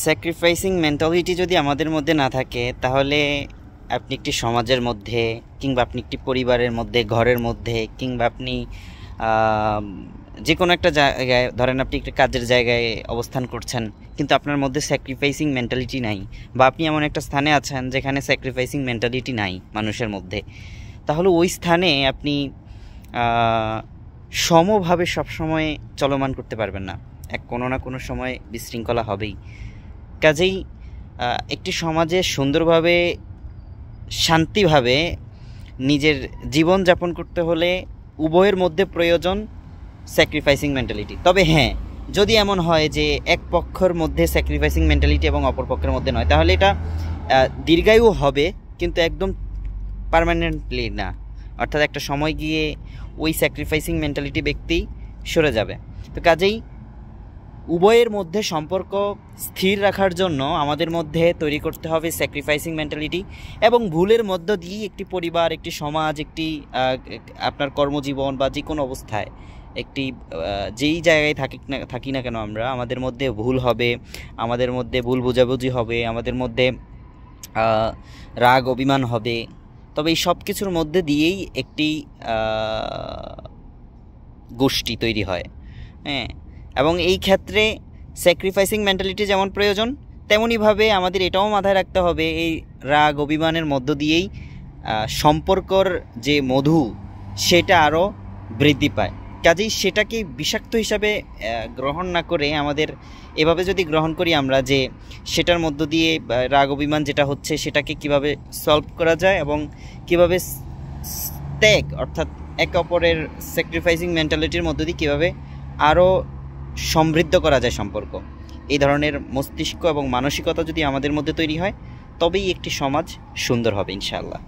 Sacrificing mentality যদি আমাদের মধ্যে না থাকে তাহলে আপনি একটি সমাজের মধ্যে কিংবা আপনি একটি পরিবারের মধ্যে, ঘরের মধ্যে, কিংবা আপনি যে কোনো একটা জায়গায়, ধরেন আপনি একটা কাজের জায়গায় অবস্থান করছেন কিন্তু আপনার মধ্যে স্যাক্রিফাইসিং মেন্টালিটি নাই, বা আপনি এমন একটা স্থানে আছেন যেখানে স্যাক্রিফাইসিং মেন্টালিটি নাই মানুষের মধ্যে, তাহলে ওই স্থানে আপনি সমভাবে সবসময় চলমান করতে পারবেন না। কোনো না কোনো সময় বিশৃঙ্খলা হবেই। কাজেই একটি সমাজে সুন্দরভাবে, শান্তিভাবে নিজের জীবন যাপন করতে হলে উভয়ের মধ্যে প্রয়োজন স্যাক্রিফাইসিং মেন্টালিটি। তবে হ্যাঁ, যদি এমন হয় যে এক পক্ষের মধ্যে স্যাক্রিফাইসিং মেন্টালিটি এবং অপর পক্ষের মধ্যে নয়, তাহলে এটা দীর্ঘায়ু হবে কিন্তু একদম পার্মানেন্টলি না। অর্থাৎ একটা সময় গিয়ে ওই স্যাক্রিফাইসিং মেন্টালিটি ব্যক্তি সরে যাবে। তো কাজেই উভয়ের মধ্যে সম্পর্ক স্থির রাখার জন্য আমাদের মধ্যে তৈরি করতে হবে স্যাক্রিফাইসিং মেন্টালিটি, এবং ভুলের মধ্য দিয়ে একটি পরিবার, একটি সমাজ, একটি আপনার কর্মজীবন বা যে কোনো অবস্থায় একটি যেই জায়গায় থাকি না কেন আমরা, আমাদের মধ্যে ভুল হবে, আমাদের মধ্যে ভুল বোঝাবুঝি হবে, আমাদের মধ্যে রাগ অভিমান হবে। তবে এই সব কিছুর মধ্যে দিয়েই একটি গোষ্ঠী তৈরি হয়। হ্যাঁ, এবং এই ক্ষেত্রে স্যাক্রিফাইসিং মেন্টালিটি যেমন প্রয়োজন, তেমনইভাবে আমাদের এটাও মাথায় রাখতে হবে এই রাগ অভিমানের মধ্য দিয়েই সম্পর্কর যে মধু সেটা আরও বৃদ্ধি পায়। কাজেই সেটাকে বিষাক্ত হিসাবে গ্রহণ না করে আমাদের এভাবে যদি গ্রহণ করি আমরা যে সেটার মধ্য দিয়ে রাগ অভিমান যেটা হচ্ছে সেটাকে কিভাবে সলভ করা যায় এবং কিভাবে ত্যাগ, অর্থাৎ একে অপরের স্যাক্রিফাইসিং মেন্টালিটির মধ্য দিয়ে কীভাবে আরও সমৃদ্ধ করা যায় সম্পর্ক, এই ধরনের মস্তিষ্ক এবং মানসিকতা যদি আমাদের মধ্যে তৈরি হয় তবেই একটি সমাজ সুন্দর হবে ইনশাআল্লাহ।